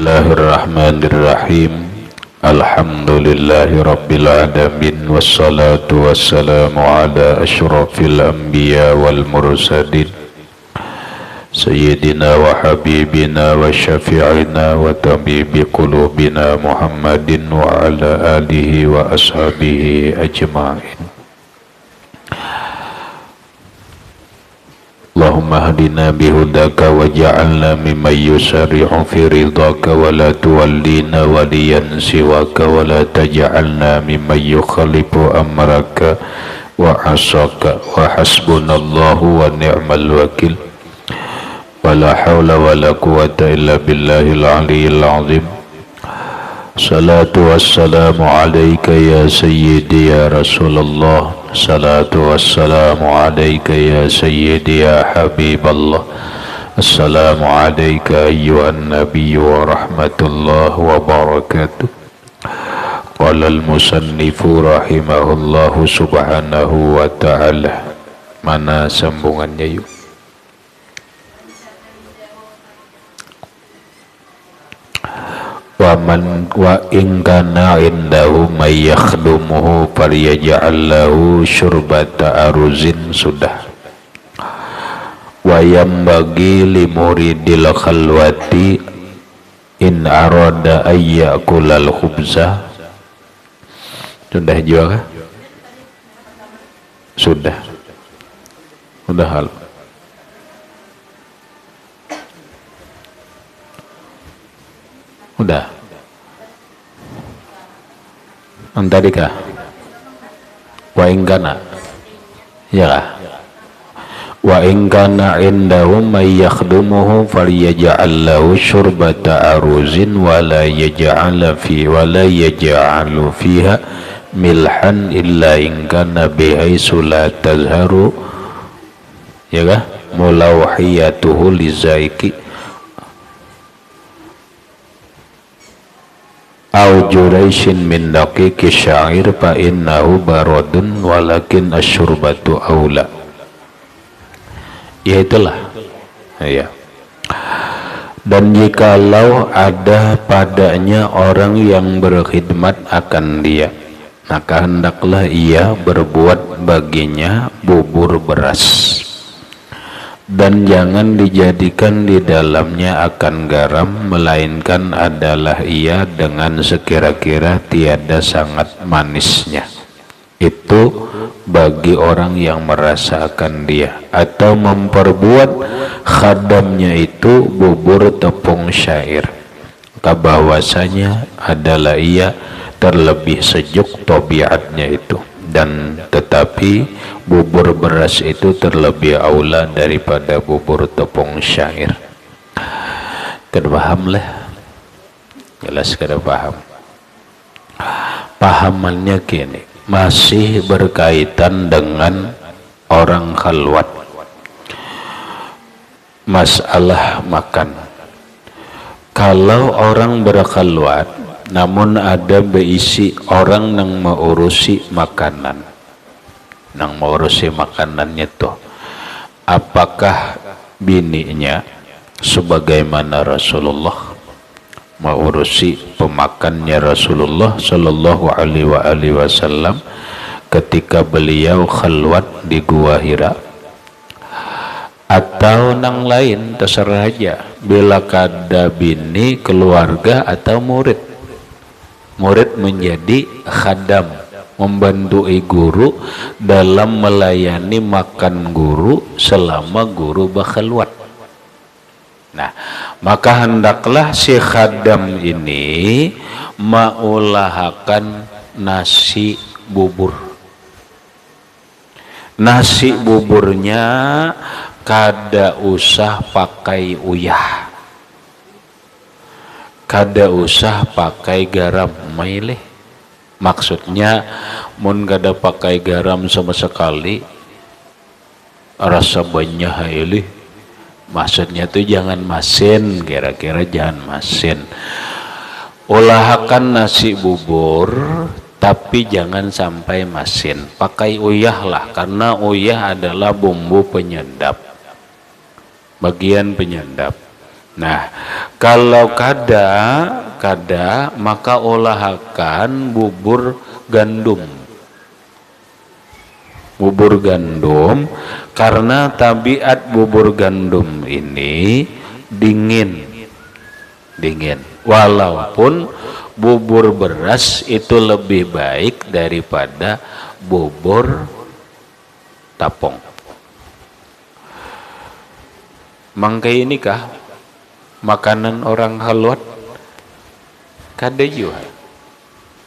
Bismillahirrahmanirrahim. Alhamdulillahi rabbil alamin. Wassalatu wassalamu ala ashrafil anbiya wal mursalin Sayyidina wa habibina wa syafi'ina wa tabibi qulubina Muhammadin wa ala alihi wa ashabihi ajma'in. Allahumma hadina bihudaka wa ja'alna mimman yusari'u fi ridhaka wa la tuwallina waliyan siwaka wa la taj'alna mimman yukhalifu amraka wa asaka wa hasbunallahu wa ni'mal wakil wa la hawla wa la quwata illa billahil aliyyil azim. Salatu wassalamu alaika ya sayyidi ya Rasulullah. Salatu wassalamu alaika ya sayyidi ya Habiballah. Assalamu alaika ayyuhan nabiyyu wa rahmatullah wa barakatuh. Qala al-musannifu rahimahullahu subhanahu wa ta'ala. Mana sambungannya yuk? Wa in kana indahu may yakhdumuhu falyaj'al lahu syurbata aruzin sudah. Wa yambagi li muridil khalwati in arada ayyakulal khubza. Sudah juga kah? Sudah hal. Udah. Tadi kah? Wa ingkana. Ya. Wa ingkana indahum may yakhdumuhu falyaj'al lahu syurbata aruzin wa la yaj'alu fiha milhan illa in kana bihaisu la tazharu. Ya kah? Mulawhiyatuhu lizaiki au juraishin min daqiqi syair fa innahu baradun walakin asyurbatu aula. Ya itulah ya. Dan jikalau ada padanya orang yang berkhidmat akan dia, maka hendaklah ia berbuat baginya bubur beras, dan jangan dijadikan di dalamnya akan garam, melainkan adalah ia dengan sekira-kira tiada sangat manisnya. Itu bagi orang yang merasakan dia. Atau memperbuat khadamnya itu bubur tepung syair, bahwasanya adalah ia terlebih sejuk tabiatnya itu, dan tetapi bubur beras itu terlebih aula daripada bubur tepung syair. Kada paham lah, jelas kada paham. Pahamannya kini masih berkaitan dengan orang khalwat, masalah makan. Kalau orang berkhalwat namun ada beisi orang yang mengurusi makanan, makanannya tuh, apakah bininya sebagaimana Rasulullah mengurusi pemakannya Rasulullah Sallallahu Alaihi Wasallam ketika beliau khalwat di Gua Hira, atau nang lain terserah aja, bila kada bini, keluarga atau murid menjadi khadam, membantu guru dalam melayani makan guru selama guru berkhalwat. Nah, maka hendaklah si khadam ini mengulahakan nasi bubur. Nasi buburnya kada usah pakai uyah, kada usah pakai garam, milih. Maksudnya mun kada pakai garam sama sekali, rasa banyak haili. Maksudnya tuh jangan masin, kira-kira jangan masin. Ulahakan nasi bubur tapi jangan sampai masin. Pakai uyah lah, karena uyah adalah bumbu penyedap, bagian penyedap. Nah, kalau kada maka olahakan bubur gandum. Bubur gandum karena tabiat bubur gandum ini dingin. Walaupun bubur beras itu lebih baik daripada bubur tapong. Mangkai ini kah makanan orang haluat? Kada juga.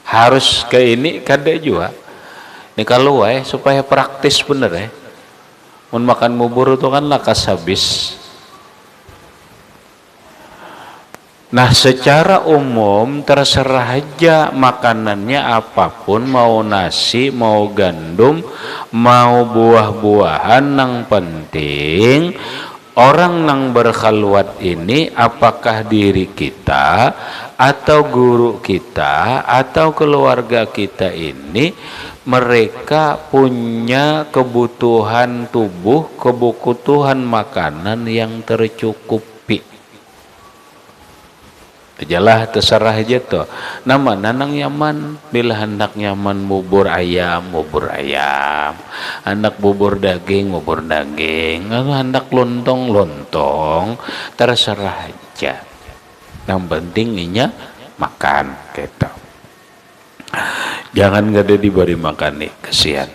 Harus ke ini kada juga. Ini kalau supaya praktis bener mun makan bubur itu kan lakas habis. Nah, secara umum terserah aja makanannya apapun, mau nasi, mau gandum, mau buah-buahan, yang penting orang yang berkhalwat ini apakah diri kita atau guru kita atau keluarga kita ini mereka punya kebutuhan tubuh, kebutuhan makanan yang tercukupi. Ajalah terserah aja tuh. Nama nanang nyaman, bila hendak nyaman bubur ayam, hendak bubur daging, hendak lontong, terserah aja. Yang penting inya makan gitu. Jangan gak ada diberi makan nih, kesian.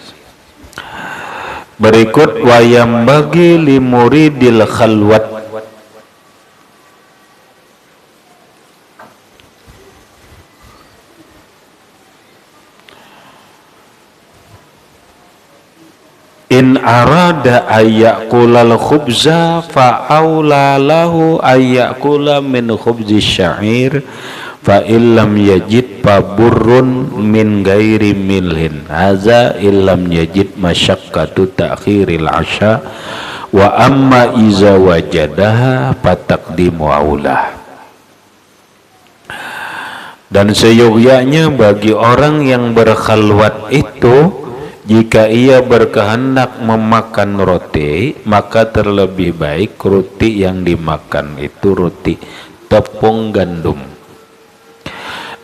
Berikut wayam bagi limuridil khalwat. In arada ayyakula al-khubza fa'aula lahu ayyakula min khubzi sya'ir fa illam yajid paburrun min gairi milhin haza illam yajid masyaqqatu ta'khiril asya wa amma iza wajadaha fataqdimu aulah. Dan seyogyanya bagi orang yang berkhalwat itu, jika ia berkehendak memakan roti, maka terlebih baik roti yang dimakan itu roti tepung gandum.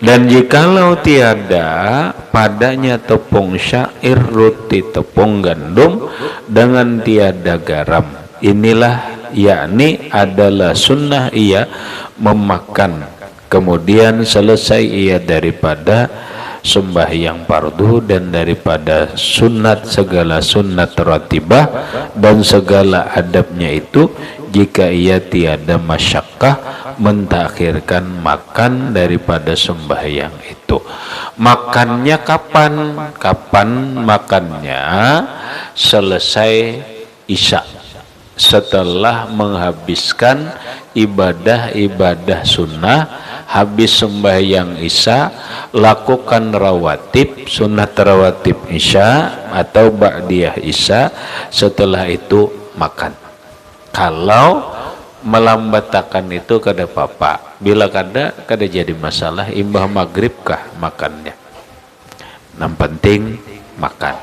Dan jikalau tiada padanya tepung syair, roti tepung gandum dengan tiada garam, inilah yakni adalah sunnah ia memakan. Kemudian selesai ia daripada sembahyang fardu dan daripada sunat, segala sunat ratibah dan segala adabnya itu, jika ia tiada masyakkah mentakhirkan makan daripada sembahyang itu. Makannya kapan? Makannya selesai isya, setelah menghabiskan ibadah-ibadah sunnah. Habis sembahyang isya lakukan rawatib, sunat rawatib isya atau ba'diyah isya, setelah itu makan. Kalau melambatakan itu kada apa-apa, bila kada jadi masalah. Imbah maghrib kah makannya, yang penting makan.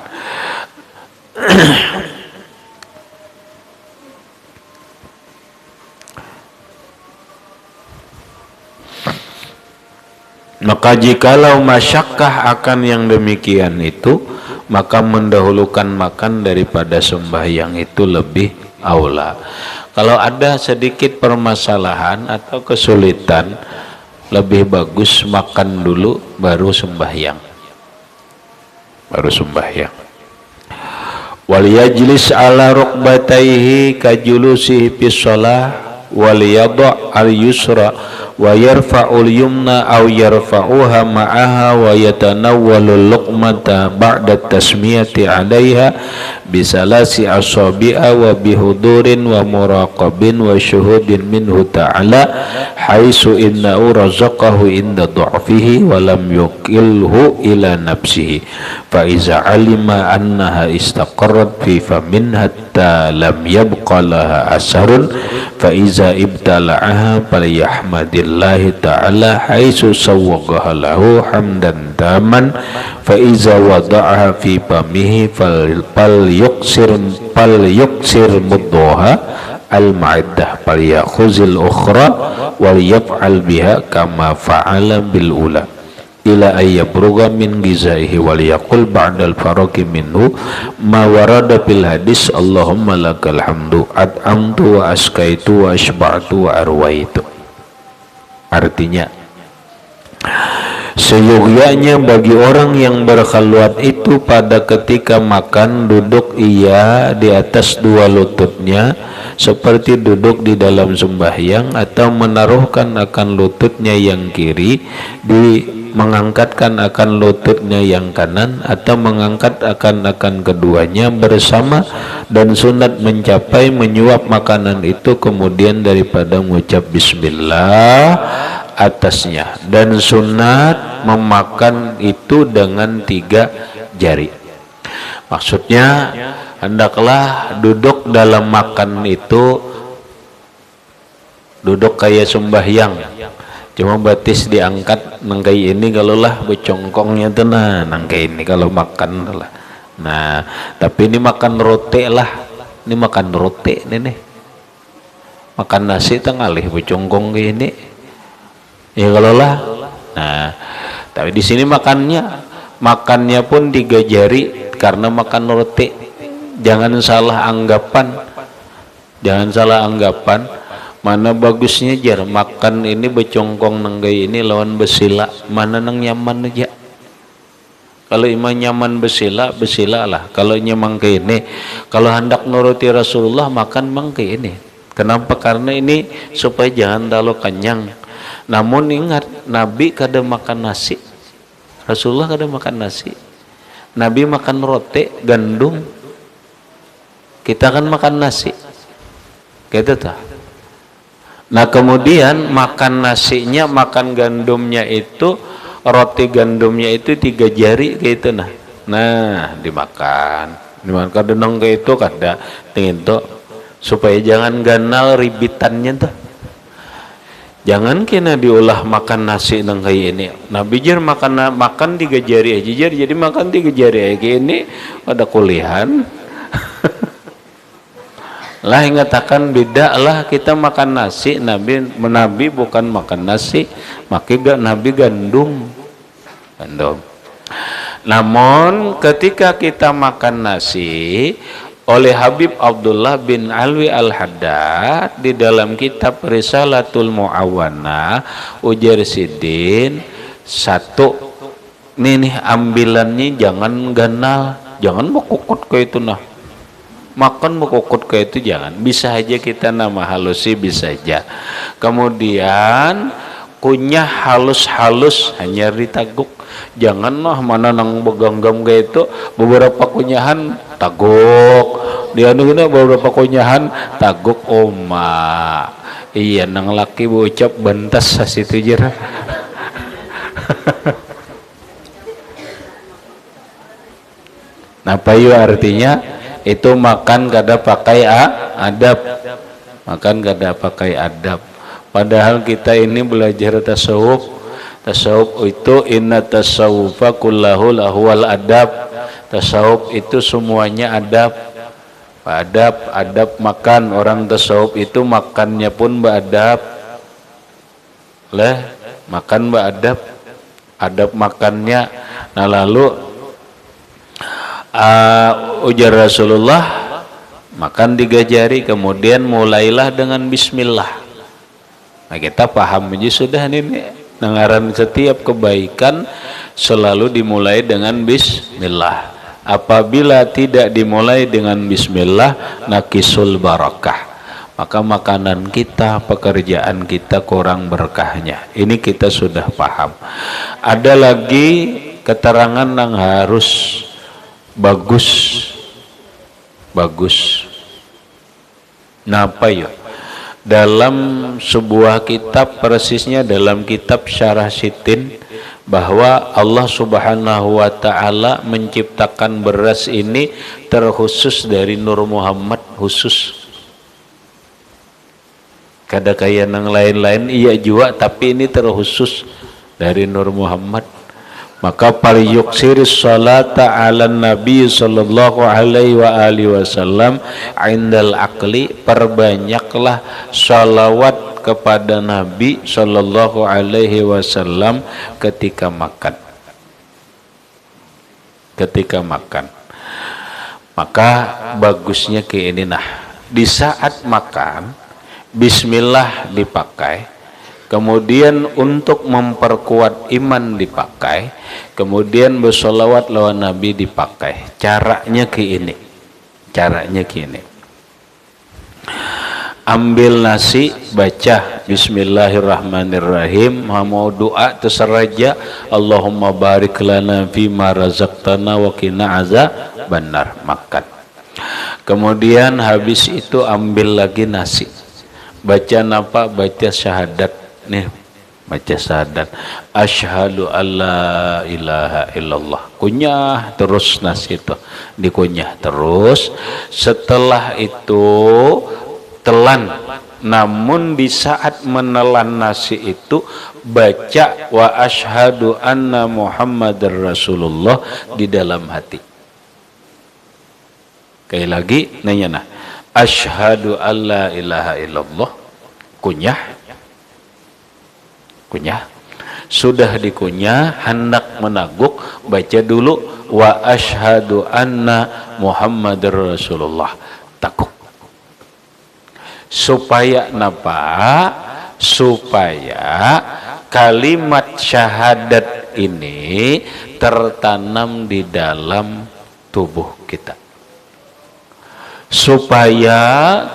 Maka jikalau masyakkah akan yang demikian itu, maka mendahulukan makan daripada sembahyang itu lebih aula. Kalau ada sedikit permasalahan atau kesulitan, lebih bagus makan dulu baru sembahyang. Wal yajlis ala rukbatayhi kajulusihi fis shalah wal yada' al yusra wa yarfa'ul yumna aw yarfa'uha ma'aha wa yatanawwalu luqmata ba'da tasmiyati 'alayha bisalasi asabi'a wa bihudurin wa muraqabin wa syuhudin minhu ta'ala haitsu innahu razaqahu inda du'fihi wa lam yuqilhu ila nafsihi fa iza 'alima annaha istaqarrat fi famin hatta lam yabqa laha asarun fa iza ibtala'aha falyahmadillahi ta'ala haitsu sawwagaha lahu hamdan taman fa iza wada'aha fi famihi fal yuksir muddoha al-ma'iddah falyakhuzil ukhra wal yaf'al biha kama fa'ala bil ula ila ayyabruga min gizaihi wal yaqul ba'dal faraqi minhu ma warada fil hadis Allahumma lakal hamdu at'amtu wa askaitu wa ashba'tu wa arwaitu. Artinya seyogyanya bagi orang yang berkhalwat itu pada ketika makan duduk ia di atas dua lututnya seperti duduk di dalam sembahyang, atau menaruhkan akan lututnya yang kiri mengangkatkan akan lututnya yang kanan, atau mengangkat akan keduanya bersama, dan sunat mencapai menyuap makanan itu kemudian daripada mengucap bismillah atasnya, dan sunat memakan itu dengan 3 jari. Maksudnya hendaklah duduk dalam makan itu duduk kayak sembahyang, cuma batis diangkat nangkai ini kalau lah becongkongnya tuh nangkai ini kalau makan lah. Nah tapi ini makan roti lah, ini makan roti nih makan nasi tengalih becongkong kayak ini ya kalau lah. Nah tapi di sini makannya pun 3 jari karena makan roti. Jangan salah anggapan mana bagusnya jar makan ini becongkong nanggai ini lawan besila, mana nang nyaman aja. Kalau imam nyaman besila lah. Kalau nyaman ke ini, kalau hendak nuruti Rasulullah makan mangke ini. Kenapa? Karena ini supaya jangan terlalu kenyang. Namun ingat, Nabi kada makan nasi, Rasulullah kada makan nasi. Nabi makan roti gandum, kita kan makan nasi gitu tak. Nah kemudian makan nasinya, makan gandumnya itu, roti gandumnya itu 3 jari gitu. Nah dimakan denong kayak itu kada tingin tuh supaya jangan ganal ribitannya tuh. Jangan kena diolah makan nasi nang kayak ini. Nabi jar makan 3 jari aja jar, jadi makan 3 jari aja ini ada kuliahan. Lah ngatakan beda lah kita makan nasi, Nabi bukan makan nasi, makanya Nabi gandum. Namun ketika kita makan nasi, oleh Habib Abdullah bin Alwi Al-Haddad di dalam kitab Risalatul Mu'awana ujar sidin, satu nih ambilannya jangan ganal, jangan mekukut ke itu makan mekukut ke itu jangan, bisa aja kita nama halusi bisa aja. Kemudian kunyah halus-halus hanya ditaguk, jangan mana nang beganggam kayak itu beberapa kunyahan taguk, dia nunggu beberapa kunyahan taguk oma. Iya nang laki bocap bentas sasitu jera. Nah payu artinya itu makan kada pakai adab, padahal kita ini belajar tasawuf itu inna tasawufa kullahu lahwal adab. Tasawuf itu semuanya adab makan. Orang tasawuf itu makannya pun beradab lah, makan beradab, adab makannya. Nah lalu ujar Rasulullah makan 3 jari, kemudian mulailah dengan bismillah. Nah kita paham aja sudah nih dengaran setiap kebaikan selalu dimulai dengan bismillah. Apabila tidak dimulai dengan bismillah nakisul barakah, maka makanan kita, pekerjaan kita kurang berkahnya. Ini kita sudah paham. Ada lagi keterangan yang harus bagus. Napa ya? Dalam sebuah kitab, persisnya dalam kitab Syarah Sitin, bahwa Allah Subhanahu wa Ta'ala menciptakan beras ini terkhusus dari Nur Muhammad, khusus. Kada kaya nang lain-lain iya juga, tapi ini terkhusus dari Nur Muhammad. Maka falyuksiris salata ala nabi sallallahu alaihi wa alihi wasallam indal akli, perbanyaklah salawat kepada Nabi sallallahu alaihi wasallam ketika makan. Ketika makan. Maka bagusnya ke ini, nah, di saat makan bismillah dipakai, kemudian untuk memperkuat iman dipakai, kemudian bersolawat lawan Nabi dipakai. Caranya ke ini. Caranya ke ini. Ambil nasi, baca bismillahirrahmanirrahim, mau doa terseraja, Allahumma barik lana fima razaqtana wa qina azabannar, makan. Kemudian habis itu ambil lagi nasi, baca apa? Baca syahadat nih, baca syahadat, asyhadu alla ilaha illallah, kunyah terus nasi itu, dikunyah terus. Setelah itu telan, namun di saat menelan nasi itu baca wa asyhadu anna muhammadar rasulullah di dalam hati. Sekali lagi nanya, nah, asyhadu alla ilaha illallah, kunyah, kunyah. Sudah dikunyah, hendak menaguk, baca dulu wa asyhadu anna muhammadar rasulullah, takuk. Supaya napa? Supaya kalimat syahadat ini tertanam di dalam tubuh kita. Supaya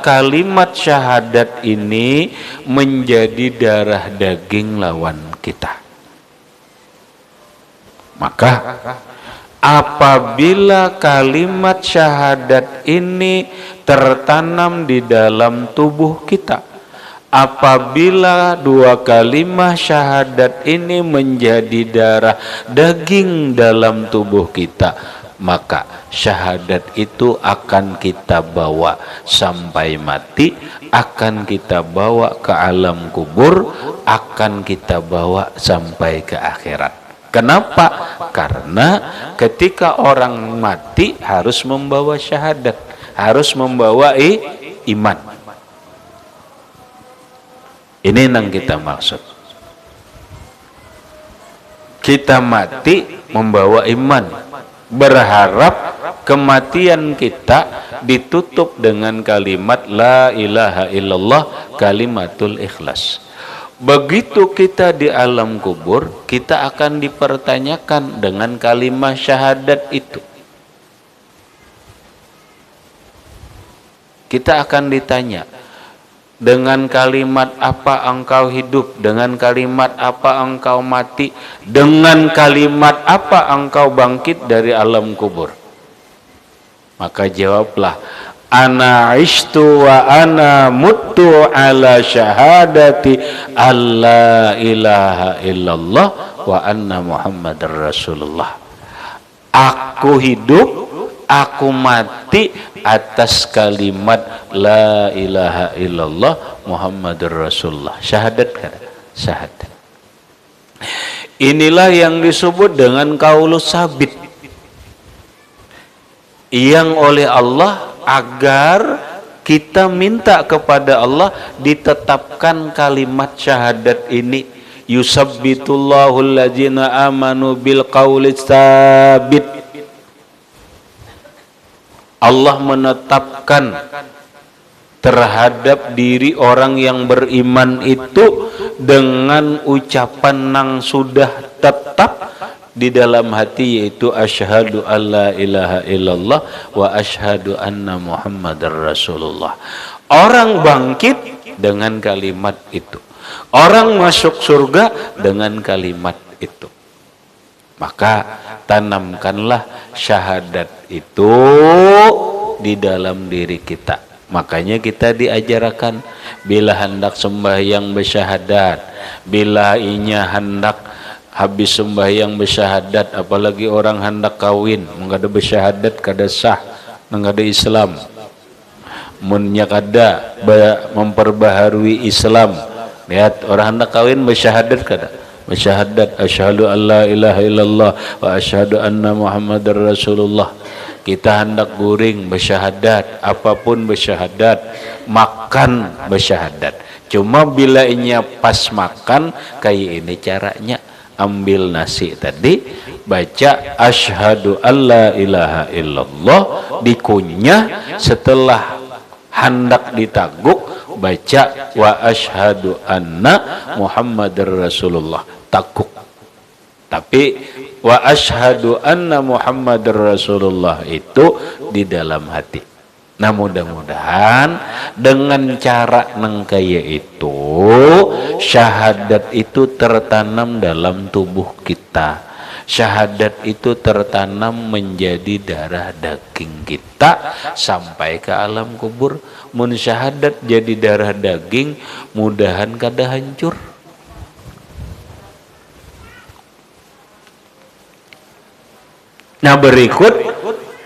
kalimat syahadat ini menjadi darah daging lawan kita. Maka apabila kalimat syahadat ini tertanam di dalam tubuh kita, apabila dua kalimat syahadat ini menjadi darah daging dalam tubuh kita, maka syahadat itu akan kita bawa sampai mati, akan kita bawa ke alam kubur, akan kita bawa sampai ke akhirat. Kenapa? Karena ketika orang mati harus membawa syahadat, harus membawa iman. Ini yang kita maksud. Kita mati membawa iman, berharap kematian kita ditutup dengan kalimat la ilaha illallah, kalimatul ikhlas. Begitu kita di alam kubur, kita akan dipertanyakan dengan kalimat syahadat itu. Kita akan ditanya, dengan kalimat apa engkau hidup, dengan kalimat apa engkau mati, dengan kalimat apa engkau bangkit dari alam kubur. Maka jawablah, ana ishtu wa ana mutu ala syahadati alla ilaha illallah wa anna muhammadar rasulullah. Aku hidup, aku mati atas kalimat la ilaha illallah muhammadur rasulullah. Syahadat kan? Syahadat. Inilah yang disebut dengan qaulus sabit, yang oleh Allah agar kita minta kepada Allah ditetapkan kalimat syahadat ini. Yusabbitullahu allazina amanu bil qaulis sabit. Allah menetapkan terhadap diri orang yang beriman itu dengan ucapan yang sudah tetap di dalam hati, yaitu asyhadu alla ilaha illallah wa asyhadu anna muhammadar rasulullah. Orang bangkit dengan kalimat itu, orang masuk surga dengan kalimat itu. Maka tanamkanlah syahadat itu di dalam diri kita. Makanya kita diajarkan bila hendak sembahyang bersyahadat, bila inya hendak habis sembahyang bersyahadat, apalagi orang hendak kawin, mengada bersyahadat kada sah, mengada Islam. Munnya kada memperbaharui Islam. Lihat orang hendak kawin bersyahadat kada. Bersyahadat asyhadu an la ilaha illallah wa asyhadu anna Muhammadar Rasulullah. Kita hendak guring bersyahadat, apapun bersyahadat, makan bersyahadat. Cuma bila inya pas makan kayak ini caranya. Ambil nasi tadi, baca asyhadu alla ilaha illallah, dikunyah, setelah hendak ditaguk baca wa asyhadu anna Muhammadar Rasulullah, takuk. Tapi wa asyhadu anna Muhammadar Rasulullah itu di dalam hati. Nah mudah-mudahan dengan cara nang kaya itu syahadat itu tertanam dalam tubuh kita. Syahadat itu tertanam menjadi darah daging kita sampai ke alam kubur. Mun syahadat jadi darah daging, mudahan kada hancur. Nah berikut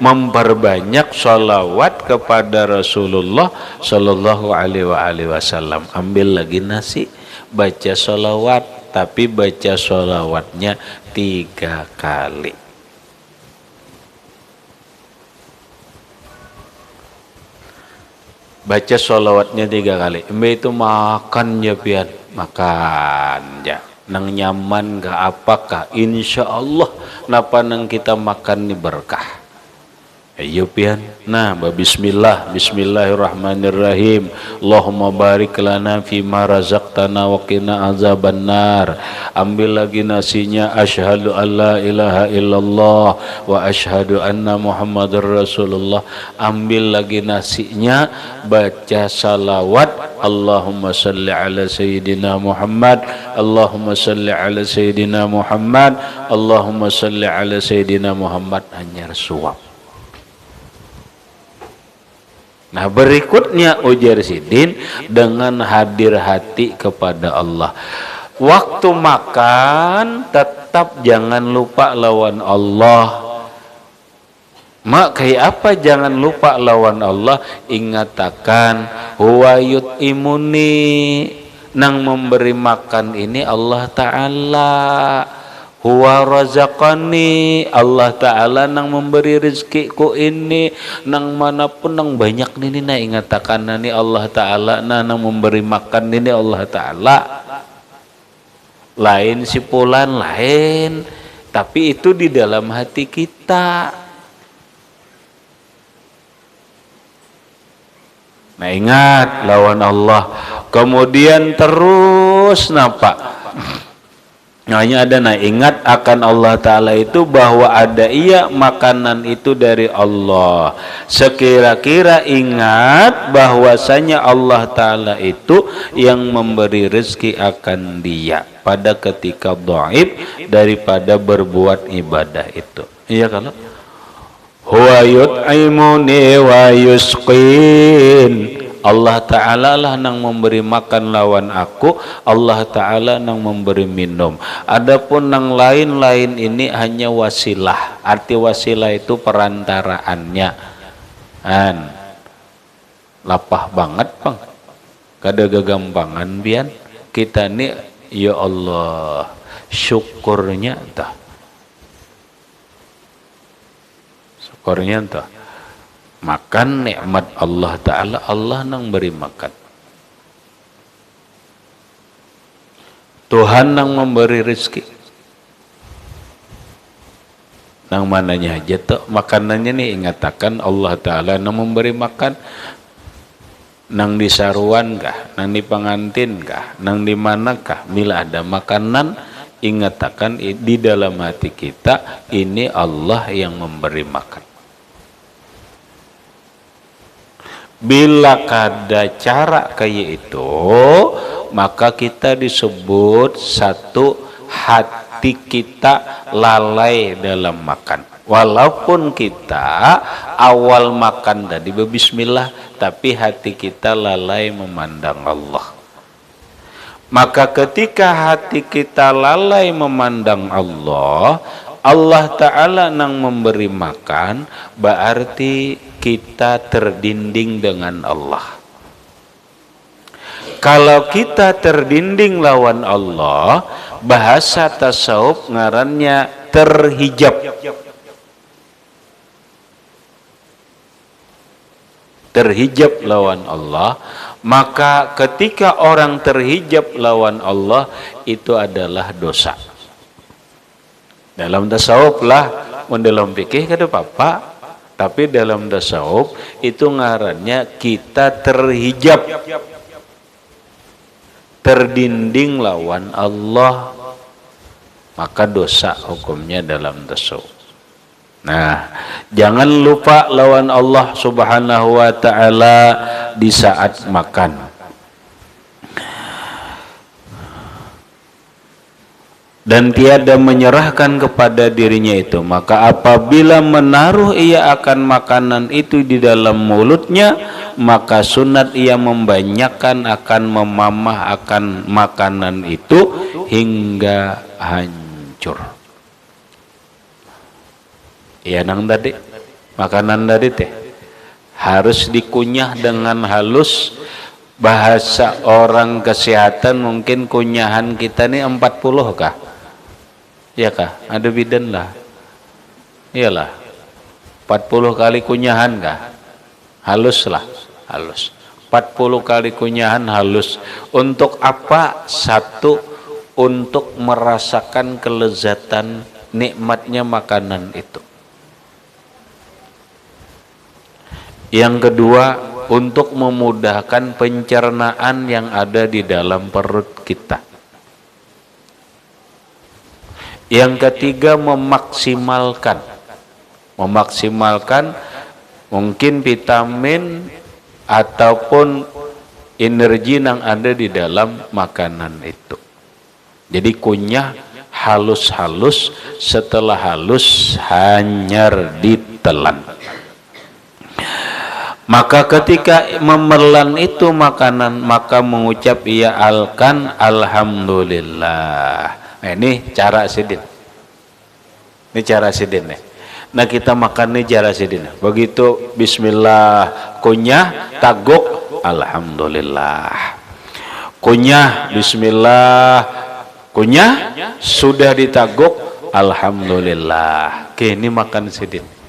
memperbanyak sholawat kepada Rasulullah Sallallahu Alaihi Wasallam. Ambil lagi nasi, baca sholawat, tapi baca sholawatnya 3 kali. Baca sholawatnya 3 kali. Itu makan ya pian, makan ya. Nang nyaman gak apakah? Insya Allah napa nang kita makan ni berkah. Ayo pian. Nah, bismillah, bismillahirrahmanirrahim. Allahumma barik lana fima razaqtana wa qina azabannar. Ambil lagi nasinya asyhadu alla ilaha illallah wa asyhadu anna Muhammadar Rasulullah. Ambil lagi nasinya, baca salawat Allahumma salli ala sayyidina Muhammad, Allahumma salli ala sayyidina Muhammad, Allahumma salli ala sayyidina Muhammad. Anyar suap. Nah berikutnya ujar Sidin dengan hadir hati kepada Allah. Waktu makan tetap jangan lupa lawan Allah. Mak kayak apa jangan lupa lawan Allah? Ingatakan huwa yut'imuni, nang memberi makan ini Allah Ta'ala. Huwa razaqani, Allah Ta'ala nang memberi rezekiku ini. Nang manapun nang banyak ini na ingatakan ini Allah Ta'ala nang memberi makan ini Allah Ta'ala. Lain si pulan lain, tapi itu di dalam hati kita. Nah ingat lawan Allah. Kemudian terus napa? Hanya ada ingat akan Allah Ta'ala itu bahwa ada iya makanan itu dari Allah. Sekira-kira ingat bahwasanya Allah Ta'ala itu yang memberi rezeki akan dia pada ketika dhaif daripada berbuat ibadah itu. Iya kalau huwa yut'imuni wa yusqin, Allah Ta'ala lah nang memberi makan lawan aku, Allah Ta'ala nang memberi minum. Adapun nang lain-lain ini hanya wasilah. Arti wasilah itu perantaraannya. Lapah banget bang, kada gagampangan bian. Kita ni ya Allah syukurnya entah. Syukurnya entah. Makan nikmat Allah Ta'ala, Allah nang beri makan. Tuhan nang memberi rezeki. Nang mananya aja tuh makanannya nih ingatakan Allah Ta'ala nang memberi makan. Nang di saruan kah, nang di pengantin kah, nang di manakah, bila ada makanan ingatakan di dalam hati kita ini Allah yang memberi makan. Bila kada cara kayak itu, maka kita disebut satu hati kita lalai dalam makan. Walaupun kita awal makan tadi bismillah, tapi hati kita lalai memandang Allah. Maka ketika hati kita lalai memandang Allah, Allah Ta'ala nang memberi makan, berarti kita terdinding dengan Allah. Kalau kita terdinding lawan Allah, bahasa tasawuf ngarannya terhijab. Terhijab lawan Allah. Maka ketika orang terhijab lawan Allah, itu adalah dosa. Dalam tasawuf lah, dalam fikih kada apa-apa, tapi dalam tasawuf itu ngarannya kita terhijab, terdinding lawan Allah, maka dosa hukumnya dalam tasawuf. Nah, jangan lupa lawan Allah Subhanahu wa ta'ala di saat makan. Dan tiada menyerahkan kepada dirinya itu. Maka apabila menaruh ia akan makanan itu di dalam mulutnya, maka sunat ia membanyakkan akan memamah akan makanan itu hingga hancur. Ya nang tadi, makanan tadi teh harus dikunyah dengan halus. Bahasa orang kesehatan mungkin kunyahan kita nih 40 kah? Ya kah? Ada bidan lah. Iyalah. 40 kali kunyahan kah? Halus lah, halus. 40 kali kunyahan halus. Untuk apa? Satu, untuk merasakan kelezatan nikmatnya makanan itu. Yang kedua, untuk memudahkan pencernaan yang ada di dalam perut kita. Yang ketiga, memaksimalkan mungkin vitamin ataupun energi yang ada di dalam makanan itu. Jadi kunyah halus-halus, setelah halus hanyar ditelan. Maka ketika memelan itu makanan, maka mengucap ia alkan alhamdulillah. Nah, ini cara sidin. Ini cara sidin nih. Nah, kita makan nih cara sidin. Begitu bismillah kunyah, taguk alhamdulillah. Kunyah bismillah, kunyah sudah ditaguk alhamdulillah. Oke, ini makan sidin.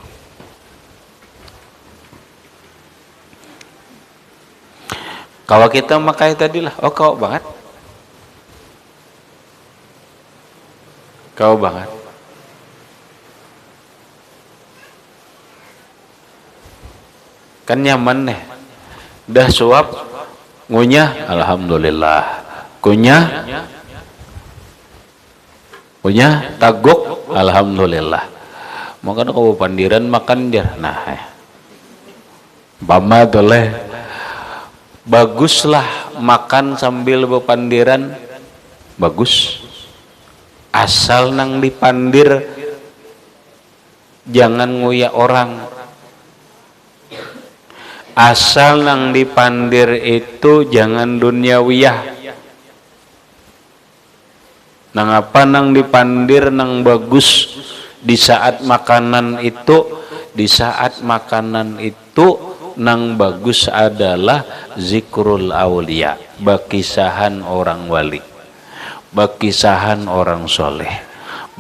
Kalau kita makai tadi lah, oh kau banget. Kau banget. Kan nyaman nih. Dah suap, ngunyah, alhamdulillah. Kunyah, taguk, alhamdulillah. Makan kau pandiran makan dia. Nah, bama boleh. Baguslah makan sambil bepandiran, bagus. Asal nang dipandir jangan nguyak orang. Asal nang dipandir itu jangan duniawiyah. Nang apa nang dipandir nang bagus di saat makanan itu, nang bagus adalah zikrul aulia, bakisahan orang wali, bakisahan orang soleh,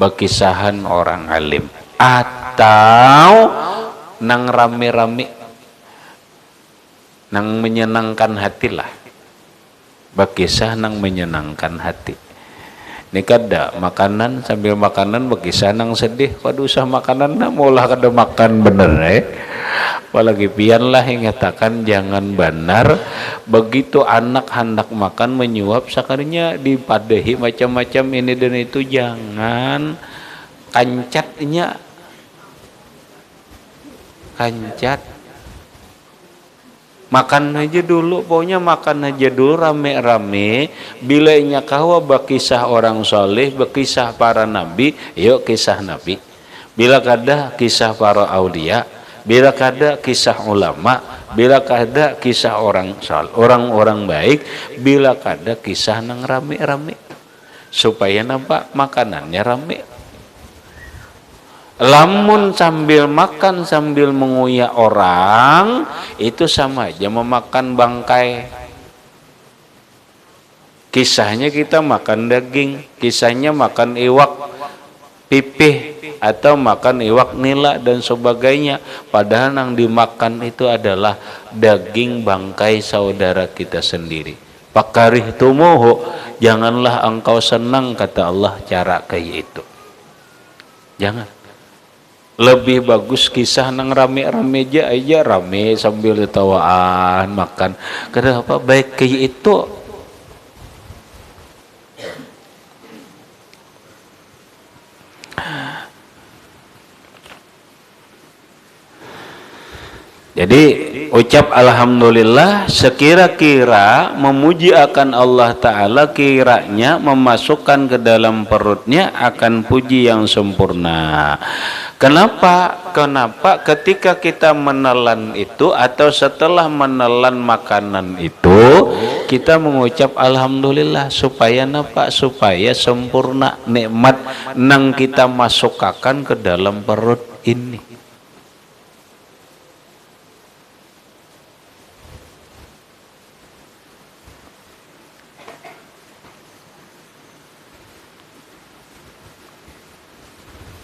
bakisahan orang alim, atau nang rame-rame, nang menyenangkan hati lah, bakisah nang menyenangkan hati. Ini kada makanan sambil makanan bakisah nang sedih, pada usah makanan nah maulah kada makan bener apalagi pian lah yang nyatakan jangan benar. Begitu anak hendak makan menyuap sakarinya dipadehi macam-macam ini dan itu, jangan kancatnya kancat. Makan aja dulu, pokoknya makan aja dulu rame-rame. Bila nya kawa bakisah orang soleh, bakisah para nabi, yuk kisah nabi. Bila kada kisah para aulia, bila kada kisah ulama, bila kada kisah orang-orang baik, bila kada kisah nang rame-rame, supaya nampak makanannya rame. Lamun sambil makan sambil menguyak orang, itu sama aja memakan bangkai. Kisahnya kita makan daging, kisahnya makan iwak pipih atau makan iwak nila dan sebagainya. Padahal yang dimakan itu adalah daging bangkai saudara kita sendiri. Pakarih tumuhu, janganlah engkau senang, kata Allah, cara kayak itu. Jangan. Lebih bagus kisah nang rame-rame aja rame sambil ditawaan makan. Kenapa baik kayak itu? Jadi ucap alhamdulillah sekira-kira memuji akan Allah Ta'ala, kiranya memasukkan ke dalam perutnya akan puji yang sempurna. Kenapa ketika kita menelan itu atau setelah menelan makanan itu kita mengucap alhamdulillah supaya napa? Supaya sempurna nikmat nang kita masukkan ke dalam perut ini.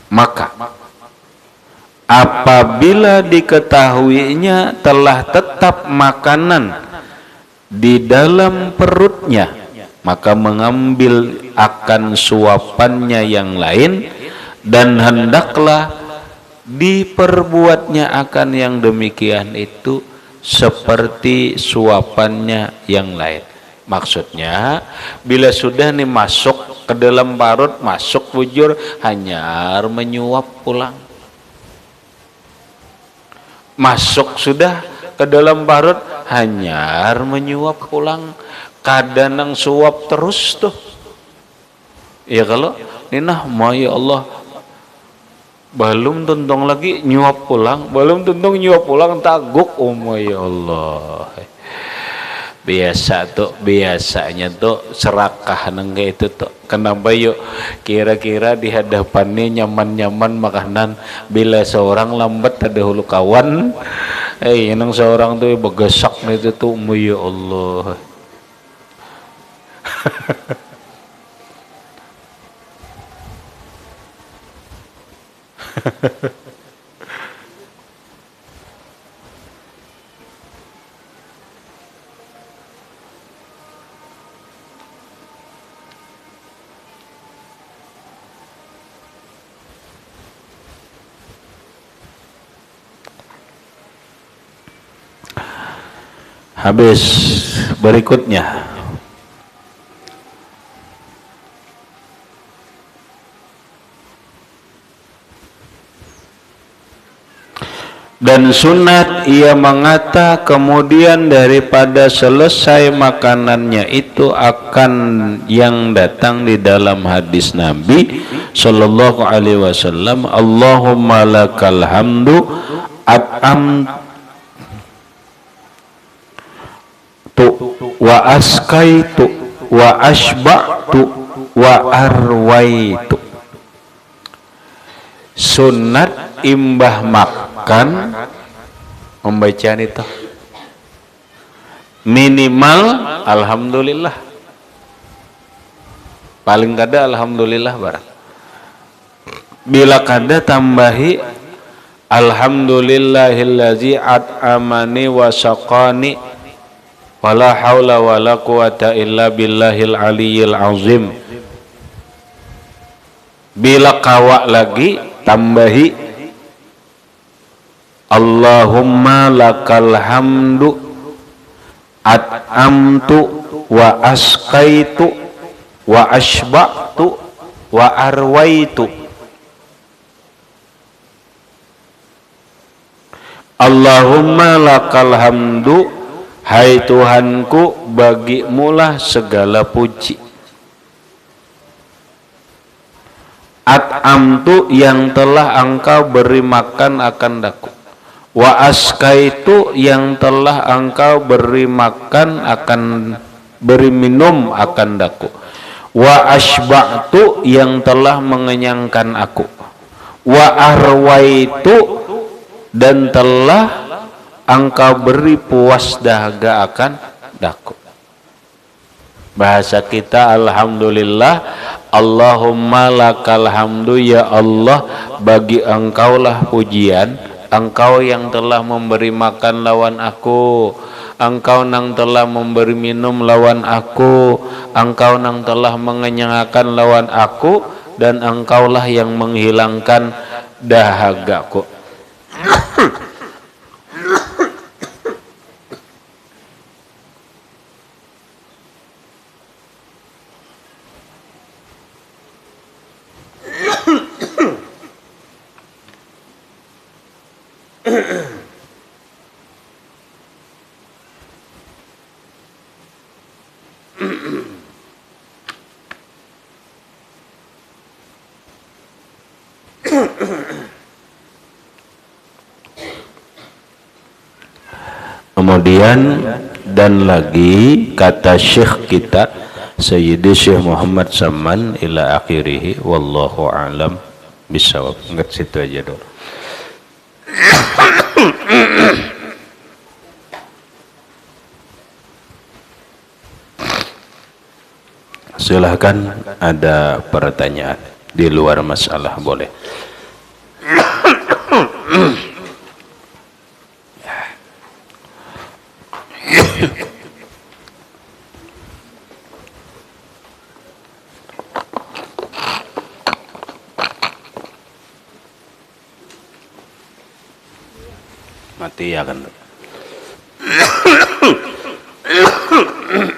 Maka apabila diketahuinya telah tetap makanan di dalam perutnya, maka mengambil akan suapannya yang lain dan hendaklah diperbuatnya akan yang demikian itu seperti suapannya yang lain. Maksudnya bila sudah nih masuk ke dalam parut, masuk bujur, hanyar menyuap pulang. Masuk sudah ke dalam parut, hanyar menyuap pulang. Kadang suap terus tuh. Ya kalau ninah mau ya Allah, belum tuntung lagi nyuap pulang, belum tuntung nyuap pulang taguk, ya Allah. Biasanya tuh serakah nengge itu tuh. Kenapa yuk kira-kira di hadapannya nyaman-nyaman makanan, bila seorang lambat ada hulu kawan, nang seorang tuh begesak itu tuh, ya Allah. Habis berikutnya dan sunat ia mengata kemudian daripada selesai makanannya itu akan yang datang di dalam hadis Nabi sallallahu alaihi wasallam, Allahumma lakal hamdu at'am wa askaitu wa asba'tu wa arwaitu. Sunat imbah makan membaca itu minimal alhamdulillah, paling kada alhamdulillah barang. Bila kada tambahi alhamdulillahillazi at'amani wa saqani wala haula wala quwata illa billahil aliyyil azim. Bila kawa lagi tambahi Allahumma lakal hamdu at'amtu wa askaitu wa asba'tu wa arwaitu. Allahumma lakal hamdu, hai Tuhanku, bagimulah segala puji. At'amtu, yang telah engkau beri makan akan daku. Wa askaitu, yang telah engkau beri makan akan beri minum akan daku. Wa asba'tu, yang telah mengenyangkan aku. Wa arwaitu, dan telah engkau beri puas dahaga akan daku. Bahasa kita alhamdulillah, Allahumma lakal hamdu, ya Allah, bagi engkaulah pujian, engkau yang telah memberi makan lawan aku, engkau nang telah memberi minum lawan aku, engkau nang telah mengenyangkan lawan aku, dan engkaulah yang menghilangkan dahagaku. Kemudian dan lagi kata syekh kita Sayyidi Syekh Muhammad Saman ila akhirih, wallahu a'lam bisawab. Enggak, situ aja dulu. Silahkan ada pertanyaan di luar masalah, boleh. Mati ya kan.